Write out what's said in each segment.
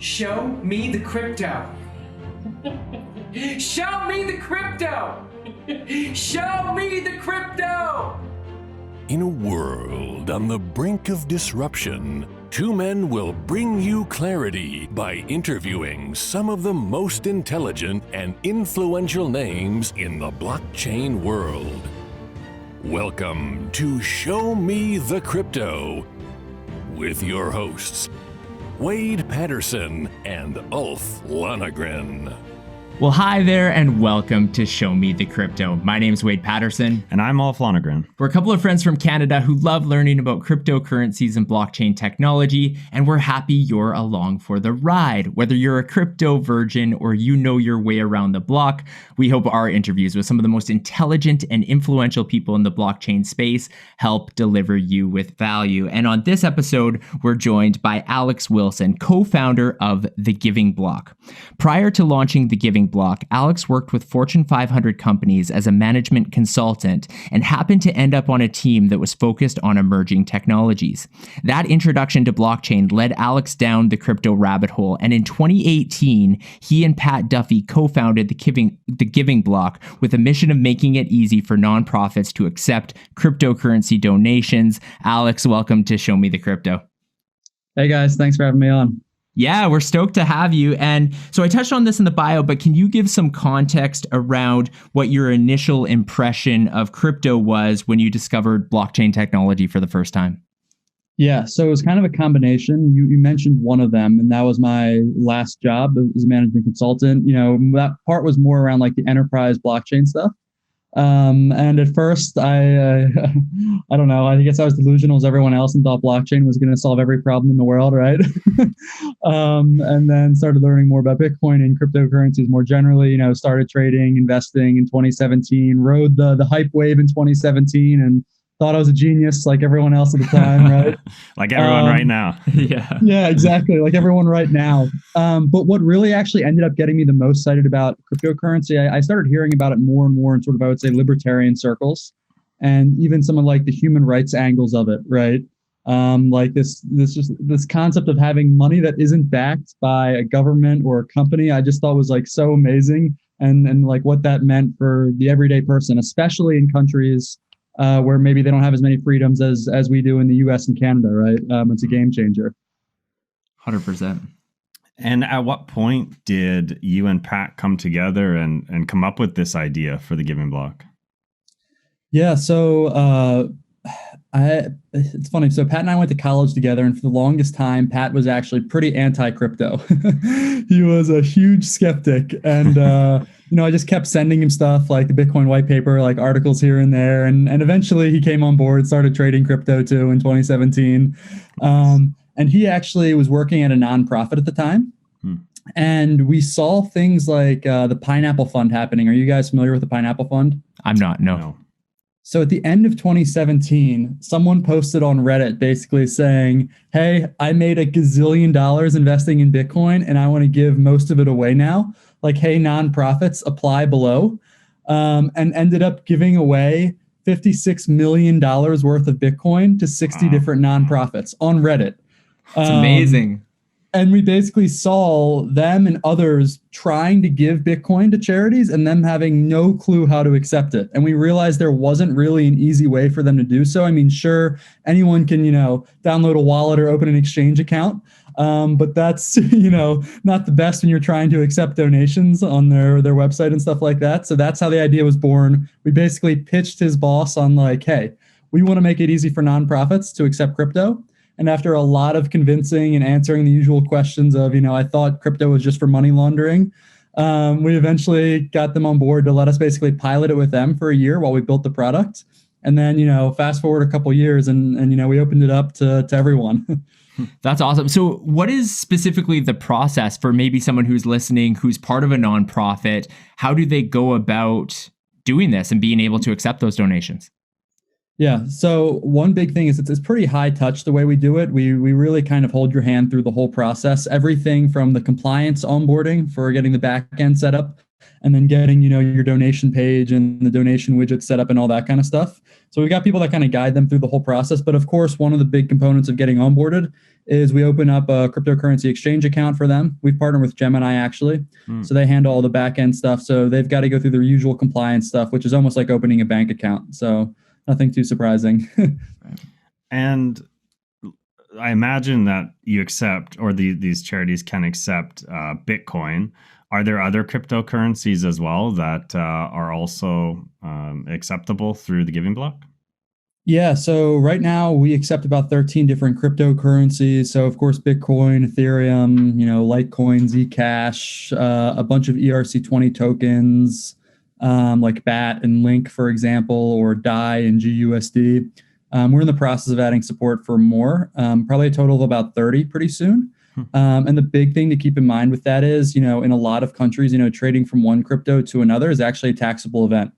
Show me the crypto. Show me the crypto. Show me the crypto. In a world on the brink of disruption, two men will bring you clarity by interviewing some of the most intelligent and influential names in the blockchain world. Welcome to Show Me the Crypto with your hosts, Wade Patterson and Ulf Lonergan. Well, hi there, and welcome to Show Me the Crypto. My name's Wade Patterson. And I'm Ulf Lonergan. We're a couple of friends from Canada who love learning about cryptocurrencies and blockchain technology, and we're happy you're along for the ride. Whether you're a crypto virgin or you know your way around the block, we hope our interviews with some of the most intelligent and influential people in the blockchain space help deliver you with value. And on this episode, we're joined by Alex Wilson, co-founder of The Giving Block. Prior to launching The Giving Block, Alex worked with Fortune 500 companies as a management consultant and happened to end up on a team that was focused on emerging technologies. That introduction to blockchain led Alex down the crypto rabbit hole, and in 2018, he and Pat Duffy co-founded the Giving Block with a mission of making it easy for nonprofits to accept cryptocurrency donations. Alex, welcome to Show Me the Crypto. Hey guys, thanks for having me on. Yeah, we're stoked to have you. And so I touched on this in the bio, but can you give some context around what your initial impression of crypto was when you discovered blockchain technology for the first time? Yeah, so it was kind of a combination. You mentioned one of them, and that was my last job as a management consultant. You know, that part was more around like the enterprise blockchain stuff. And at first, I don't know, I guess I was delusional as everyone else and thought blockchain was going to solve every problem in the world, right? And then started learning more about Bitcoin and cryptocurrencies more generally, you know, started trading, investing in 2017, rode the hype wave in 2017 and thought I was a genius like everyone else at the time, right? Like everyone right now. Yeah, exactly. Like everyone right now. But what really actually ended up getting me the most excited about cryptocurrency, I started hearing about it more and more in sort of, I would say, libertarian circles, and even some of like the human rights angles of it, right? Like this concept of having money that isn't backed by a government or a company, I just thought was like so amazing, and like what that meant for the everyday person, especially in countries where maybe they don't have as many freedoms as we do in the US and Canada, right? It's a game changer. 100%. And at what point did you and Pat come together and come up with this idea for the Giving Block? Yeah, so it's funny. So Pat and I went to college together, and for the longest time, Pat was actually pretty anti-crypto. He was a huge skeptic, and you know, I just kept sending him stuff like the Bitcoin white paper, like articles here and there, and eventually he came on board, started trading crypto too in 2017. And he actually was working at a nonprofit at the time. And we saw things like the Pineapple Fund happening. Are you guys familiar with the Pineapple Fund? I'm not, no. So at the end of 2017, someone posted on Reddit basically saying, hey, I made $1 gazillion investing in Bitcoin and I want to give most of it away now. Like, hey, nonprofits, apply below. And ended up giving away $56 million worth of Bitcoin to 60 different nonprofits on Reddit. It's amazing. And we basically saw them and others trying to give Bitcoin to charities and them having no clue how to accept it. And we realized there wasn't really an easy way for them to do so. I mean, sure, anyone can, you know, download a wallet or open an exchange account. But that's, you know, not the best when you're trying to accept donations on their website and stuff like that. So that's how the idea was born. We basically pitched his boss on like, hey, we want to make it easy for nonprofits to accept crypto. And after a lot of convincing and answering the usual questions of, you know, I thought crypto was just for money laundering, we eventually got them on board to let us basically pilot it with them for a year while we built the product. And then, you know, fast forward a couple of years and, you know, we opened it up to everyone. That's awesome. So what is specifically the process for maybe someone who's listening, who's part of a nonprofit? How do they go about doing this and being able to accept those donations? Yeah. So one big thing is it's pretty high touch the way we do it. We really kind of hold your hand through the whole process, everything from the compliance onboarding for getting the back end set up, and then getting, your donation page and the donation widget set up and all that kind of stuff. So we've got people that kind of guide them through the whole process. But of course, one of the big components of getting onboarded is we open up a cryptocurrency exchange account for them. We've partnered with Gemini actually. So they handle all the back end stuff. So they've got to go through their usual compliance stuff, which is almost like opening a bank account. So nothing too surprising. And I imagine that you accept, or these charities can accept Bitcoin. Are there other cryptocurrencies as well that are also acceptable through the Giving Block? Yeah, so right now we accept about 13 different cryptocurrencies. So of course, Bitcoin, Ethereum, Litecoin, Zcash, a bunch of ERC20 tokens, like BAT and Link, for example, or DAI and GUSD. We're in the process of adding support for more, probably a total of about 30 pretty soon. And the big thing to keep in mind with that is, in a lot of countries, trading from one crypto to another is actually a taxable event.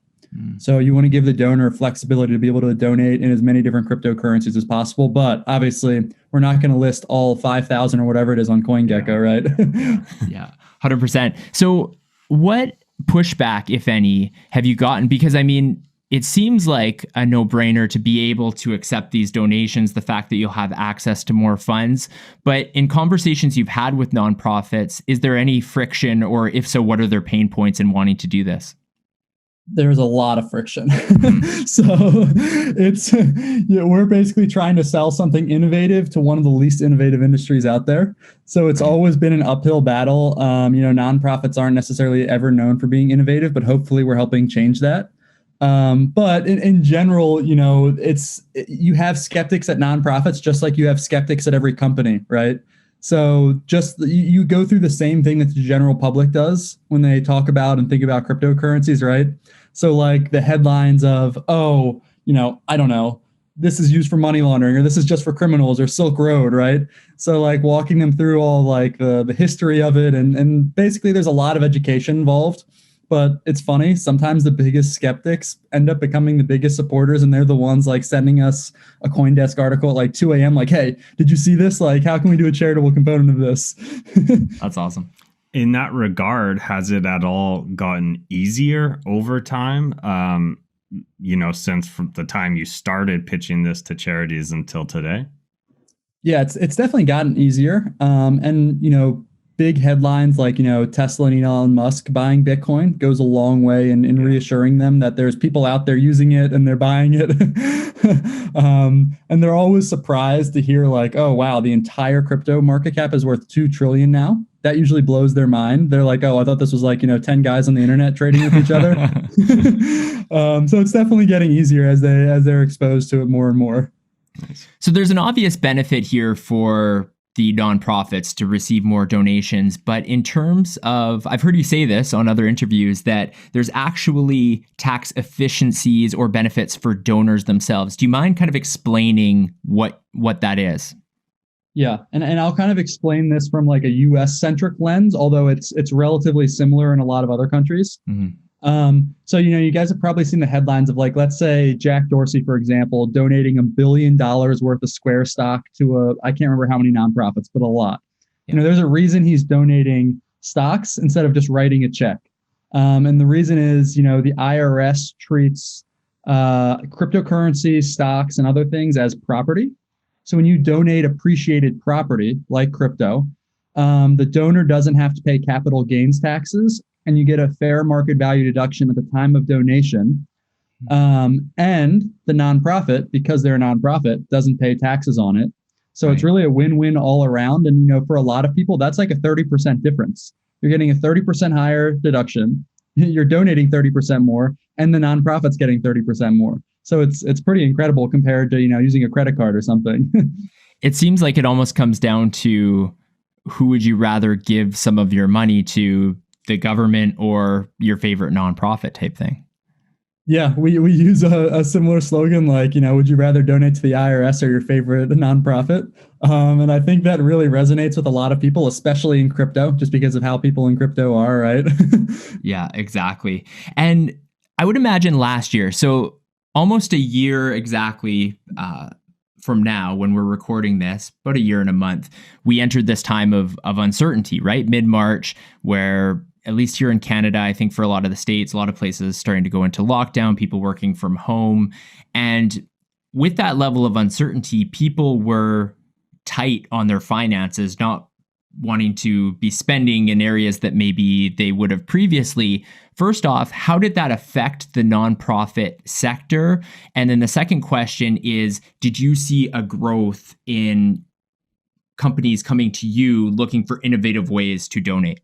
So you want to give the donor flexibility to be able to donate in as many different cryptocurrencies as possible. But obviously, we're not going to list all 5,000 or whatever it is on CoinGecko, right? Yeah, 100%. So what pushback, if any, have you gotten? Because it seems like a no-brainer to be able to accept these donations, the fact that you'll have access to more funds. But in conversations you've had with nonprofits, is there any friction, or if so, what are their pain points in wanting to do this? There's a lot of friction. So it's, we're basically trying to sell something innovative to one of the least innovative industries out there. So it's always been an uphill battle. Nonprofits aren't necessarily ever known for being innovative, but hopefully we're helping change that. But in general, you have skeptics at nonprofits, just like you have skeptics at every company, right? So just you go through the same thing that the general public does when they talk about and think about cryptocurrencies, right? So like the headlines of, I don't know, this is used for money laundering, or this is just for criminals, or Silk Road, right? So like walking them through all like the history of it, and basically there's a lot of education involved. But it's funny, sometimes the biggest skeptics end up becoming the biggest supporters, and they're the ones like sending us a CoinDesk article at like 2 a.m. like, hey, did you see this? Like, how can we do a charitable component of this? That's awesome. In that regard, has it at all gotten easier over time? Since from the time you started pitching this to charities until today? Yeah, it's definitely gotten easier. Big headlines like, Tesla and Elon Musk buying Bitcoin goes a long way in reassuring them that there's people out there using it and they're buying it. And they're always surprised to hear like, oh, wow, the entire crypto market cap is worth 2 trillion now. That usually blows their mind. They're like, oh, I thought this was like, 10 guys on the internet trading with each other. So it's definitely getting easier as they're exposed to it more and more. So there's an obvious benefit here for the nonprofits to receive more donations. But in terms of, I've heard you say this on other interviews, that there's actually tax efficiencies or benefits for donors themselves. Do you mind kind of explaining what that is? Yeah, and I'll kind of explain this from like a US centric lens, although it's relatively similar in a lot of other countries. So, you guys have probably seen the headlines of like, let's say Jack Dorsey, for example, donating $1 billion worth of Square stock to I can't remember how many nonprofits, but a lot. Yeah. There's a reason he's donating stocks instead of just writing a check. And the reason is, the IRS treats cryptocurrency, stocks, and other things as property. So when you donate appreciated property like crypto, the donor doesn't have to pay capital gains taxes, and you get a fair market value deduction at the time of donation. And the nonprofit, because they're a nonprofit, doesn't pay taxes on it. So It's really a win-win all around. And, for a lot of people, that's like a 30% difference. You're getting a 30% higher deduction. You're donating 30% more, and the nonprofit's getting 30% more. So it's pretty incredible compared to, using a credit card or something. It seems like it almost comes down to who would you rather give some of your money to, the government or your favorite nonprofit type thing? Yeah, we use a similar slogan like, would you rather donate to the IRS or your favorite nonprofit? And I think that really resonates with a lot of people, especially in crypto, just because of how people in crypto are, right? Yeah, exactly. And I would imagine last year, so almost a year exactly from now, when we're recording this, about a year and a month, we entered this time of uncertainty, right? Mid-March, where at least here in Canada, I think for a lot of the states, a lot of places starting to go into lockdown, people working from home. And with that level of uncertainty, people were tight on their finances, not wanting to be spending in areas that maybe they would have previously. First off, how did that affect the nonprofit sector? And then the second question is, did you see a growth in companies coming to you looking for innovative ways to donate?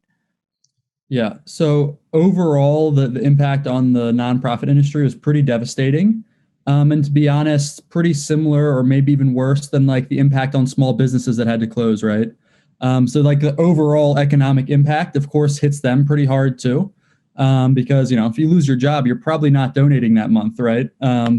Yeah. So overall, the impact on the nonprofit industry was pretty devastating. And to be honest, pretty similar or maybe even worse than like the impact on small businesses that had to close, right? So like the overall economic impact, of course, hits them pretty hard too. Because, if you lose your job, you're probably not donating that month, right?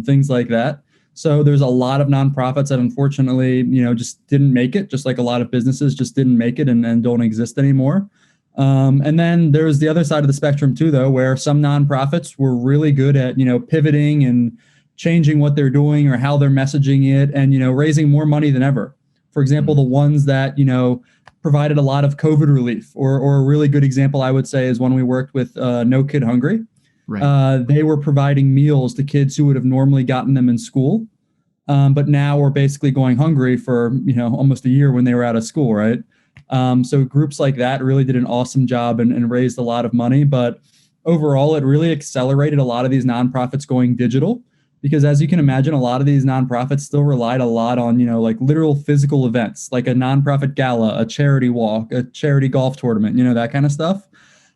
Things like that. So there's a lot of nonprofits that unfortunately, just didn't make it, just like a lot of businesses just didn't make it and don't exist anymore. And then there's the other side of the spectrum too, though, where some nonprofits were really good at, pivoting and changing what they're doing or how they're messaging it and, raising more money than ever. For example, the ones that, provided a lot of COVID relief, or a really good example, I would say, is when we worked with No Kid Hungry. Right. They were providing meals to kids who would have normally gotten them in school, but now we're basically going hungry for, almost a year when they were out of school, right? So groups like that really did an awesome job and raised a lot of money. But overall, it really accelerated a lot of these nonprofits going digital. Because as you can imagine, a lot of these nonprofits still relied a lot on, like literal physical events, like a nonprofit gala, a charity walk, a charity golf tournament, that kind of stuff.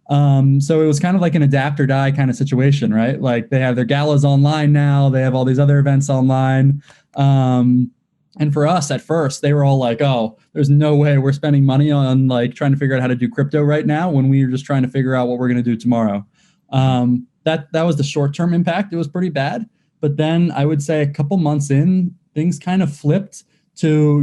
So it was kind of like an adapt or die kind of situation, right? Like they have their galas online now. They have all these other events online. And for us at first, they were all like, oh, there's no way we're spending money on like trying to figure out how to do crypto right now when we were just trying to figure out what we're going to do tomorrow. That was the short-term impact. It was pretty bad. But then I would say a couple months in, things kind of flipped to,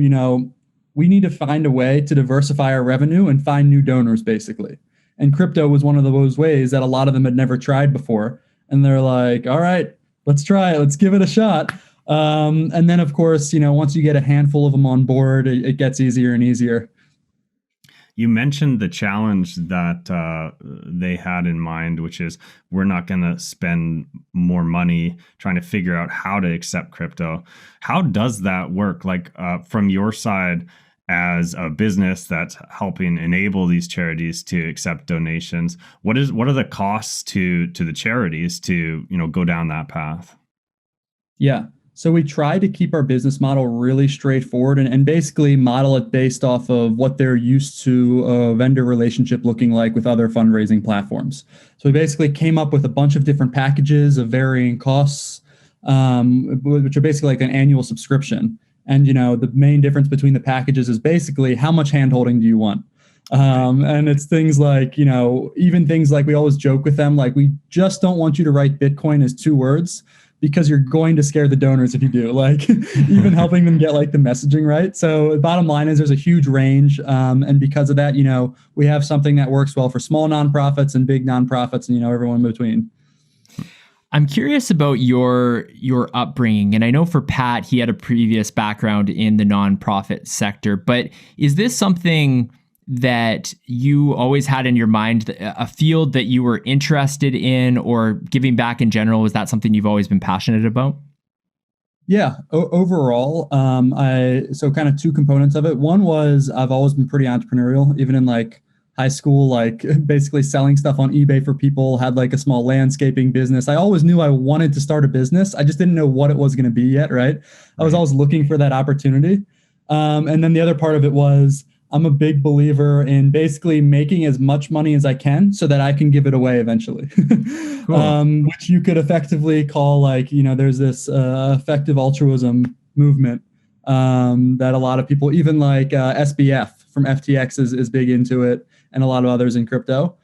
we need to find a way to diversify our revenue and find new donors, basically. And crypto was one of those ways that a lot of them had never tried before. And they're like, all right, let's try it. Let's give it a shot. And then, of course, once you get a handful of them on board, it gets easier and easier. You mentioned the challenge that they had in mind, which is we're not going to spend more money trying to figure out how to accept crypto. How does that work? Like from your side as a business that's helping enable these charities to accept donations, what are the costs to the charities to go down that path? Yeah. So we try to keep our business model really straightforward and basically model it based off of what they're used to a vendor relationship looking like with other fundraising platforms. So we basically came up with a bunch of different packages of varying costs, which are basically like an annual subscription. And, the main difference between the packages is basically how much handholding do you want? And it's things like, even things like we always joke with them, like we just don't want you to write Bitcoin as 2 words, because you're going to scare the donors if you do, like even helping them get like the messaging right. So the bottom line is there's a huge range. And because of that, we have something that works well for small nonprofits and big nonprofits and, everyone in between. I'm curious about your upbringing. And I know for Pat, he had a previous background in the nonprofit sector, but is this something that you always had in your mind, a field that you were interested in, or giving back in general? Was that something you've always been passionate about? Yeah, overall, so kind of 2 components of it. One was I've always been pretty entrepreneurial, even in like high school, like basically selling stuff on eBay for people, had like a small landscaping business. I always knew I wanted to start a business. I just didn't know what it was going to be yet, right? I was always looking for that opportunity. And then the other part of it was I'm a big believer in basically making as much money as I can so that I can give it away eventually. Cool. Which you could effectively call like, there's this effective altruism movement that a lot of people, even like SBF from FTX is big into it, and a lot of others in crypto.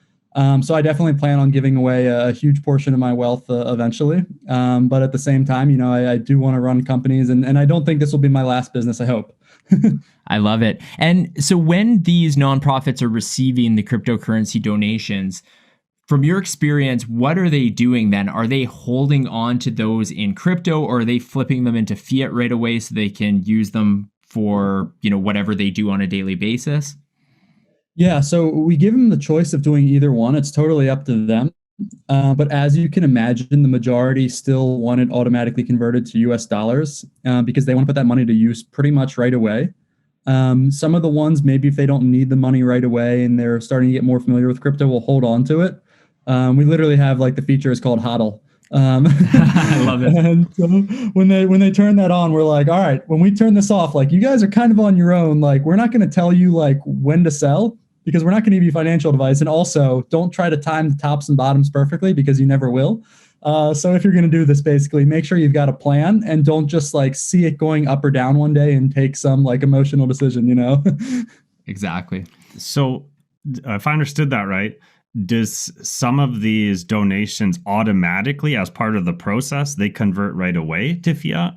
So I definitely plan on giving away a huge portion of my wealth eventually. But at the same time, I do want to run companies, and I don't think this will be my last business, I hope. I love it. And so when these nonprofits are receiving the cryptocurrency donations, From your experience, what are they doing then? Are they holding on to those in crypto, or are they flipping them into fiat right away so they can use them for, whatever they do on a daily basis? Yeah, so we give them the choice of doing either one. It's totally up to them. But as you can imagine, the majority still want it automatically converted to US dollars because they want to put that money to use pretty much right away. Some of the ones, maybe if they don't need the money right away and they're starting to get more familiar with crypto, will hold on to it. We literally have the feature is called HODL. I love it. And so when they turn that on, we're like, all right, when we turn this off, you guys are kind of on your own. We're not going to tell you when to sell, because we're not going to give you financial advice. And also, don't try to time the tops and bottoms perfectly, because you never will. So if you're going to do this, basically, make sure you've got a plan and don't just see it going up or down one day and take some emotional decision, Exactly. So if I understood that right, does some of these donations automatically, as part of the process, they convert right away to fiat?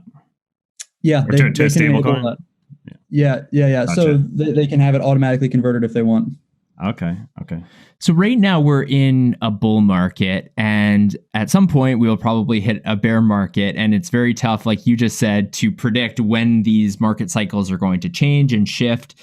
Yeah, or to stable coin? That. Yeah. Gotcha. So they can have it automatically converted if they want. Okay. So right now we're in a bull market, and at some point we'll probably hit a bear market, and it's very tough, like you just said, to predict when these market cycles are going to change and shift.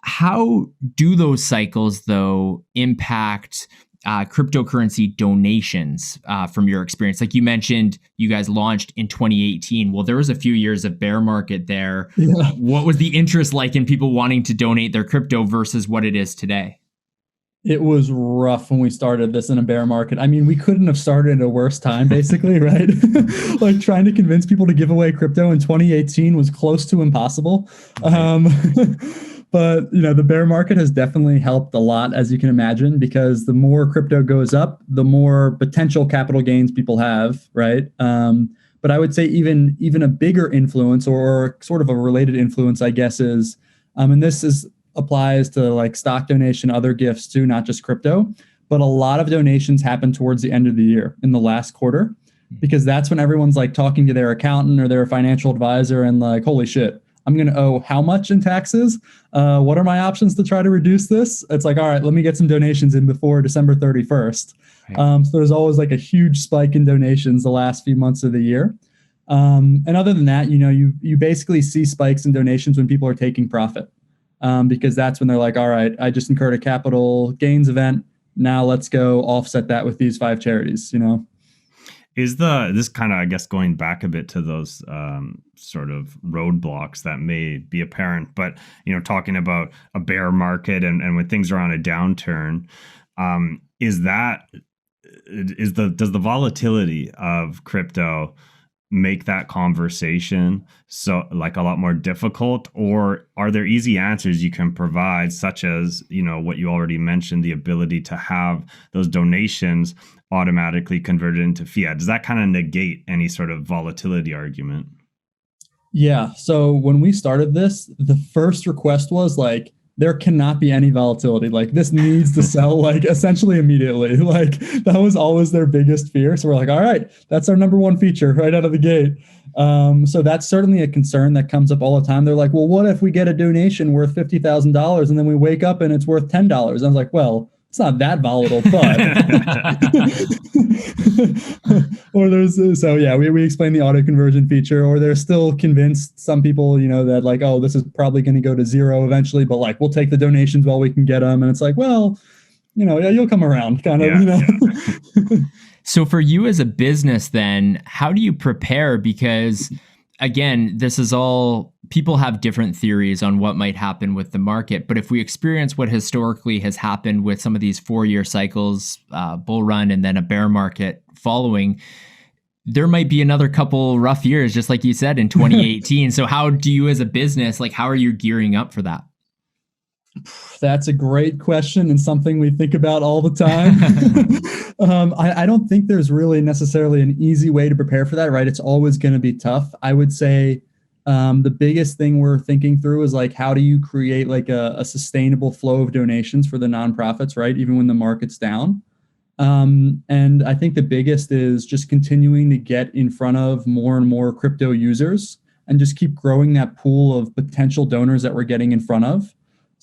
How do those cycles, though, impact cryptocurrency donations from your experience? Like you mentioned, you guys launched in 2018. Well, there was a few years of bear market there. Yeah. What was the interest like in people wanting to donate their crypto versus what it is today? It was rough when we started this in a bear market. I mean, we couldn't have started at a worse time, basically, right? Trying to convince people to give away crypto in 2018 was close to impossible. But, the bear market has definitely helped a lot, as you can imagine, because the more crypto goes up, the more potential capital gains people have, right? But I would say even a bigger influence, or sort of a related influence, I guess, is, and this applies to stock donation, other gifts too, not just crypto, but a lot of donations happen towards the end of the year, in the last quarter, because that's when everyone's talking to their accountant or their financial advisor and holy shit, I'm going to owe how much in taxes? What are my options to try to reduce this? It's all right, let me get some donations in before December 31st. Right. So there's always a huge spike in donations the last few months of the year. And other than that, you basically see spikes in donations when people are taking profit, because that's when they're all right, I just incurred a capital gains event. Now let's go offset that with these 5 charities, Is this kind of, I guess, going back a bit to those sort of roadblocks that may be apparent, but talking about a bear market and when things are on a downturn, does the volatility of crypto make that conversation so a lot more difficult, or are there easy answers you can provide, such as what you already mentioned, the ability to have those donations automatically converted into fiat? Does that kind of negate any sort of volatility argument? Yeah. So when we started this, the first request was there cannot be any volatility. This needs to sell essentially immediately. That was always their biggest fear. So we're all right, that's our number one feature right out of the gate. So that's certainly a concern that comes up all the time. They're well, what if we get a donation worth $50,000 and then we wake up and it's worth $10? And I was well, it's not that volatile, but we explain the auto conversion feature, or they're still convinced, some people, that oh, this is probably going to go to zero eventually, but we'll take the donations while we can get them. And it's well, you'll come around kind of, Yeah. So for you as a business, then, how do you prepare? Because again, this is all, people have different theories on what might happen with the market. But if we experience what historically has happened with some of these 4-year cycles, bull run, and then a bear market following, there might be another couple rough years, just like you said, in 2018. So how do you as a business, how are you gearing up for that? That's a great question, and something we think about all the time. I don't think there's really necessarily an easy way to prepare for that, right? It's always going to be tough. I would say the biggest thing we're thinking through is how do you create a sustainable flow of donations for the nonprofits, right? Even when the market's down. And I think the biggest is just continuing to get in front of more and more crypto users and just keep growing that pool of potential donors that we're getting in front of.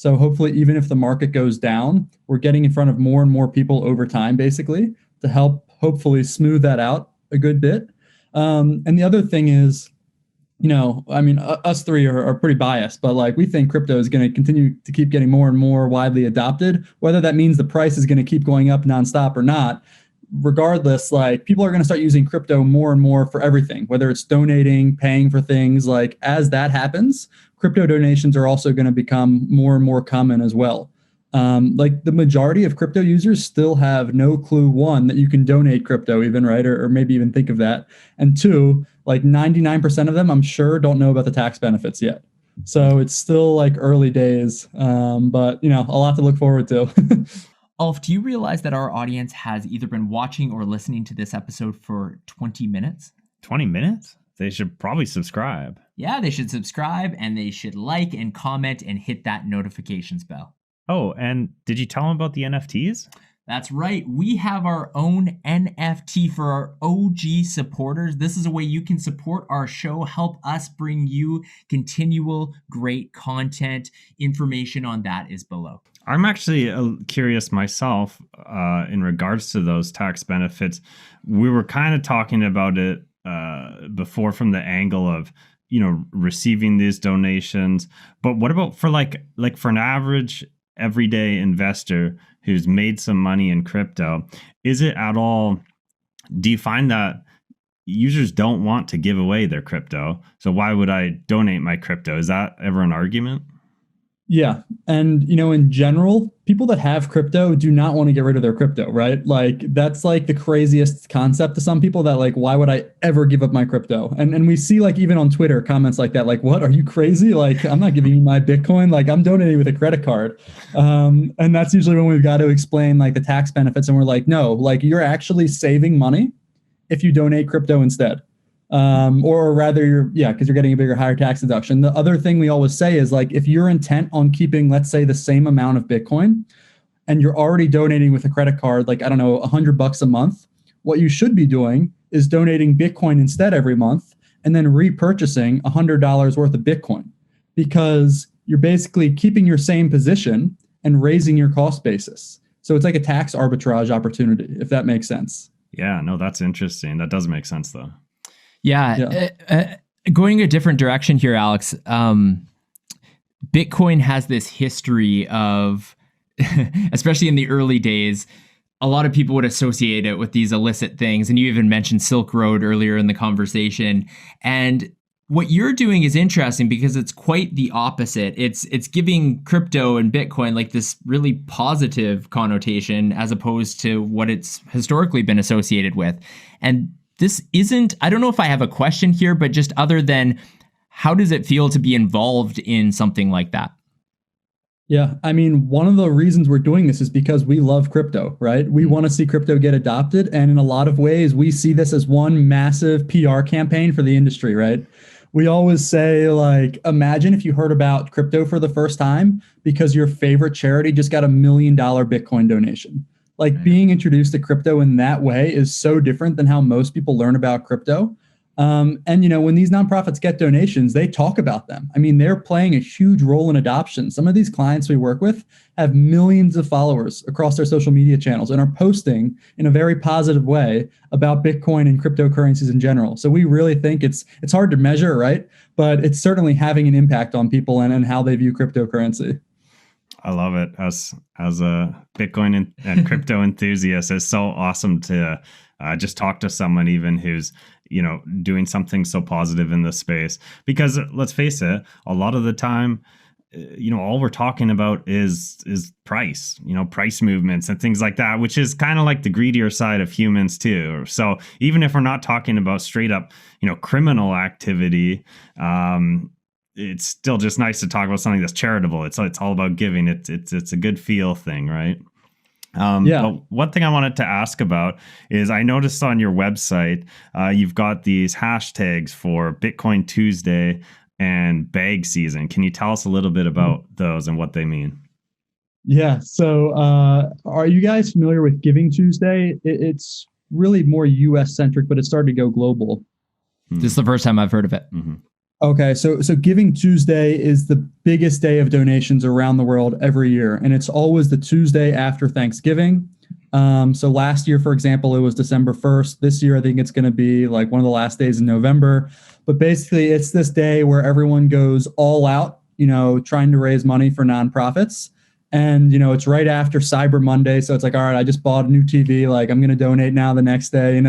So hopefully, even if the market goes down, we're getting in front of more and more people over time, basically, to help hopefully smooth that out a good bit. And the other thing is, us three are pretty biased, but like we think crypto is going to continue to keep getting more and more widely adopted, whether that means the price is going to keep going up nonstop or not. Regardless, like people are going to start using crypto more and more for everything, whether it's donating, paying for things. Like as that happens, crypto donations are also going to become more and more common as well. Like the majority of crypto users still have no clue, one, that you can donate crypto even, right? Or maybe even think of that. And two, like 99% of them, I'm sure, don't know about the tax benefits yet. So it's still like early days, but a lot to look forward to. Ulf, do you realize that our audience has either been watching or listening to this episode for 20 minutes? 20 minutes? They should probably subscribe. Yeah, they should subscribe and they should like and comment and hit that notifications bell. Oh, and did you tell them about the NFTs? That's right. We have our own NFT for our OG supporters. This is a way you can support our show, help us bring you continual great content. Information on that is below. I'm actually curious myself in regards to those tax benefits. We were kind of talking about it before from the angle of, receiving these donations. But what about for like for an average everyday investor who's made some money in crypto? Is it at all, do you find that users don't want to give away their crypto? So why would I donate my crypto? Is that ever an argument? Yeah. And, in general, people that have crypto do not want to get rid of their crypto, right? Like that's like the craziest concept to some people, that like, why would I ever give up my crypto? And we see like even on Twitter comments like that, like, what, are you crazy? Like, I'm not giving you my Bitcoin. Like I'm donating with a credit card. And that's usually when we've got to explain like the tax benefits. And we're like, no, like you're actually saving money if you donate crypto instead. Or rather because you're getting a bigger, higher tax deduction. The other thing we always say is like, if you're intent on keeping, let's say, the same amount of Bitcoin and you're already donating with a credit card, like, I don't know, $100 a month, what you should be doing is donating Bitcoin instead every month and then repurchasing $100 worth of Bitcoin, because you're basically keeping your same position and raising your cost basis. So it's like a tax arbitrage opportunity, if that makes sense. Yeah, no, that's interesting. That does make sense though. Yeah. Going a different direction here, Alex. Bitcoin has this history of, especially in the early days, a lot of people would associate it with these illicit things. And you even mentioned Silk Road earlier in the conversation. And what you're doing is interesting because it's quite the opposite. It's giving crypto and Bitcoin like this really positive connotation as opposed to what it's historically been associated with. And this isn't, I don't know if I have a question here, but just other than how does it feel to be involved in something like that? Yeah, I mean, one of the reasons we're doing this is because we love crypto, right? We want to see crypto get adopted. And in a lot of ways, we see this as one massive PR campaign for the industry, right? We always say, like, imagine if you heard about crypto for the first time because your favorite charity just got $1 million Bitcoin donation. Like being introduced to crypto in that way is so different than how most people learn about crypto. And, when these nonprofits get donations, they talk about them. I mean, they're playing a huge role in adoption. Some of these clients we work with have millions of followers across their social media channels and are posting in a very positive way about Bitcoin and cryptocurrencies in general. So we really think it's hard to measure, right? But it's certainly having an impact on people and how they view cryptocurrency. I love it. As a Bitcoin and crypto enthusiast, it's so awesome to just talk to someone even who's, doing something so positive in this space. Because let's face it, a lot of the time, all we're talking about is price, price movements and things like that, which is kind of like the greedier side of humans too. So even if we're not talking about straight up, criminal activity, it's still just nice to talk about something that's charitable. It's all about giving. It's a good feel thing, right? But one thing I wanted to ask about is I noticed on your website, you've got these hashtags for Bitcoin Tuesday and bag season. Can you tell us a little bit about those and what they mean? Yeah. So are you guys familiar with Giving Tuesday? It's really more US centric, but it started to go global. This is the first time I've heard of it. Mm-hmm. Okay, so Giving Tuesday is the biggest day of donations around the world every year, and it's always the Tuesday after Thanksgiving. So last year, for example, it was December 1st. This year, I think it's going to be like one of the last days in November. But basically, it's this day where everyone goes all out, trying to raise money for nonprofits. And, it's right after Cyber Monday. So it's like, all right, I just bought a new TV. Like, I'm going to donate now the next day. And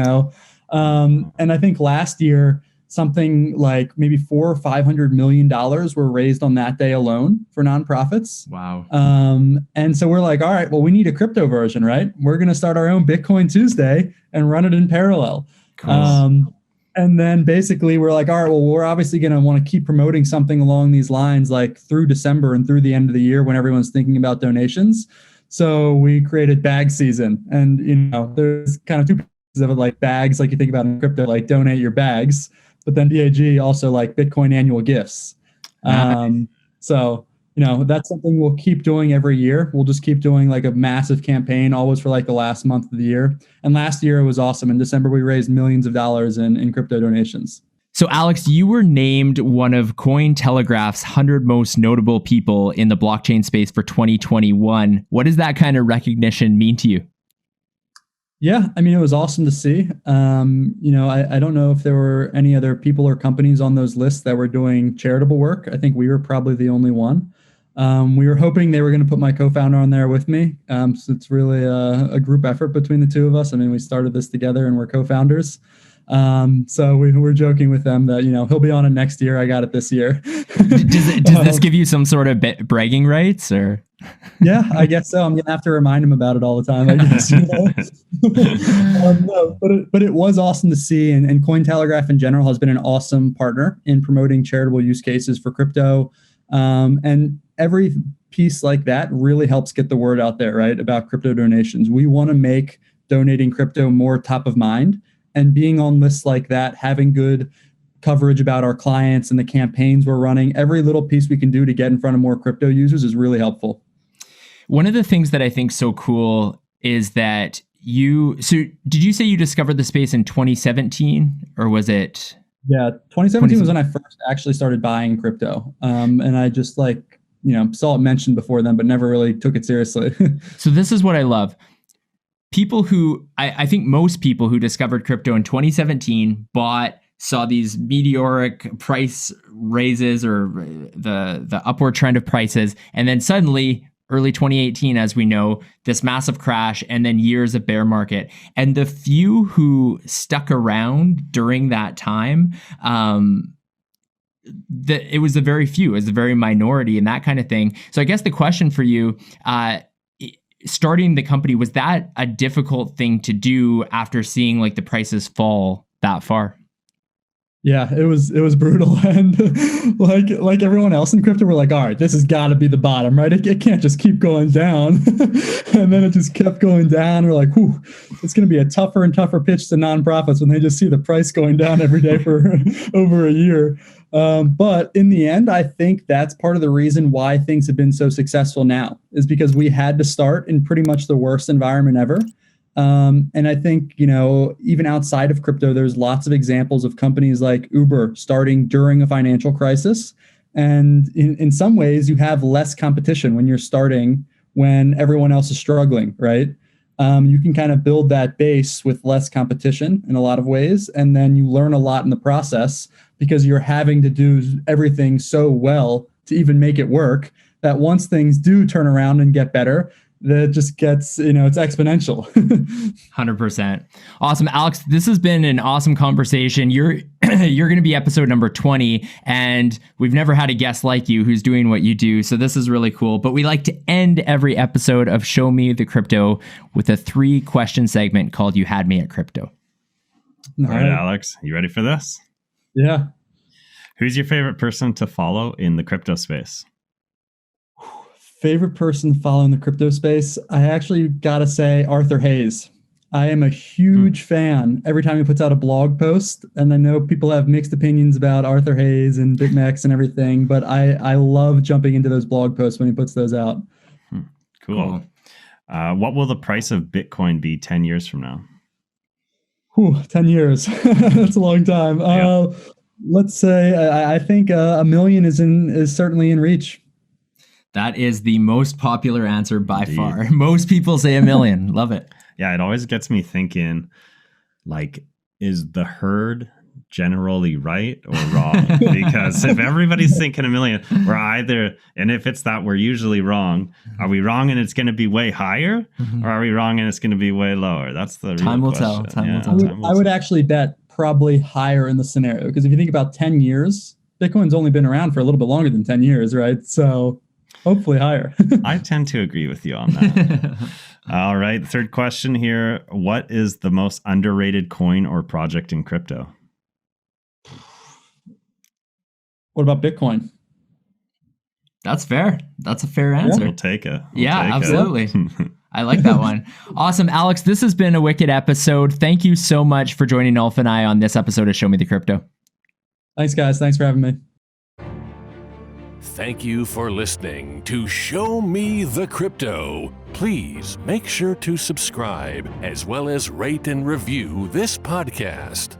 I think last year, something like maybe $400 or $500 were raised on that day alone for nonprofits. Wow. And so we're like, all right, well, we need a crypto version, right? We're going to start our own Bitcoin Tuesday and run it in parallel. Cool. And then basically we're like, all right, well, we're obviously going to want to keep promoting something along these lines, like through December and through the end of the year when everyone's thinking about donations. So we created bag season, and, there's kind of two pieces of it, like bags, like you think about in crypto, like donate your bags. But then BAG also like Bitcoin annual gifts. So, that's something we'll keep doing every year. We'll just keep doing like a massive campaign, always for like the last month of the year. And last year it was awesome. In December, we raised millions of dollars in crypto donations. So, Alex, you were named one of Cointelegraph's 100 most notable people in the blockchain space for 2021. What does that kind of recognition mean to you? Yeah, I mean, it was awesome to see. I don't know if there were any other people or companies on those lists that were doing charitable work. I think we were probably the only one. We were hoping they were going to put my co-founder on there with me. So it's really a group effort between the two of us. I mean, we started this together and we're co-founders. So we were joking with them that, he'll be on it next year. I got it this year. Does this give you some sort of bragging rights, or? Yeah, I guess so. I'm going to have to remind him about it all the time, I guess. No, but it was awesome to see. And Cointelegraph in general has been an awesome partner in promoting charitable use cases for crypto. And every piece like that really helps get the word out there, right, about crypto donations. We want to make donating crypto more top of mind. And being on lists like that, having good coverage about our clients and the campaigns we're running, every little piece we can do to get in front of more crypto users is really helpful. One of the things that I think so cool is that did you say you discovered the space in 2017, or was it? Yeah, 2017 was when I first actually started buying crypto. And I just saw it mentioned before then, but never really took it seriously. So this is what I love. People who, I think most people who discovered crypto in 2017 saw these meteoric price raises or the upward trend of prices. And then suddenly, early 2018, as we know, this massive crash and then years of bear market. And the few who stuck around during that time, it was the very few, it was the very minority and that kind of thing. So I guess the question for you, starting the company, was that a difficult thing to do after seeing like the prices fall that far? Yeah, it was brutal. And like everyone else in crypto, we're like, all right, this has got to be the bottom, right? It can't just keep going down. And then it just kept going down. We're like, whew, it's going to be a tougher and tougher pitch to nonprofits when they just see the price going down every day for over a year. But in the end, I think that's part of the reason why things have been so successful now, is because we had to start in pretty much the worst environment ever. And I think, even outside of crypto, there's lots of examples of companies like Uber starting during a financial crisis. And in some ways, you have less competition when you're starting when everyone else is struggling, right? You can kind of build that base with less competition in a lot of ways. And then you learn a lot in the process because you're having to do everything so well to even make it work that once things do turn around and get better, that just gets, it's exponential. 100%. Awesome. Alex, this has been an awesome conversation. You're going to be episode number 20, and we've never had a guest like you who's doing what you do. So this is really cool. But we like to end every episode of Show Me the Crypto with a 3-question segment called You Had Me at Crypto. All right, Alex, you ready for this? Yeah. Who's your favorite person to follow in the crypto space? Favorite person following the crypto space? I actually got to say Arthur Hayes. I am a huge fan every time he puts out a blog post. And I know people have mixed opinions about Arthur Hayes and BitMEX and everything, but I love jumping into those blog posts when he puts those out. Cool. What will the price of Bitcoin be 10 years from now? 10 years. That's a long time. Yeah. let's say I think a million is certainly in reach. That is the most popular answer by Indeed. far. Most people say $1 million. Love it. Yeah, it always gets me thinking, like, is the herd generally right or wrong? Because if everybody's thinking $1 million, we're either, and if it's that, we're usually wrong. Are we wrong and it's going to be way higher, or are we wrong and it's going to be way lower? That's the Time real will tell. question. Time will tell. I would actually bet probably higher in the scenario, because if you think about 10 years, Bitcoin's only been around for a little bit longer than 10 years, right? So hopefully higher. I tend to agree with you on that. All right. Third question here. What is the most underrated coin or project in crypto? What about Bitcoin? That's fair. That's a fair answer. We'll take it. Absolutely. I like that one. Awesome. Alex, this has been a wicked episode. Thank you so much for joining Ulf and I on this episode of Show Me the Crypto. Thanks, guys. Thanks for having me. Thank you for listening to Show Me the Crypto. Please make sure to subscribe as well as rate and review this podcast.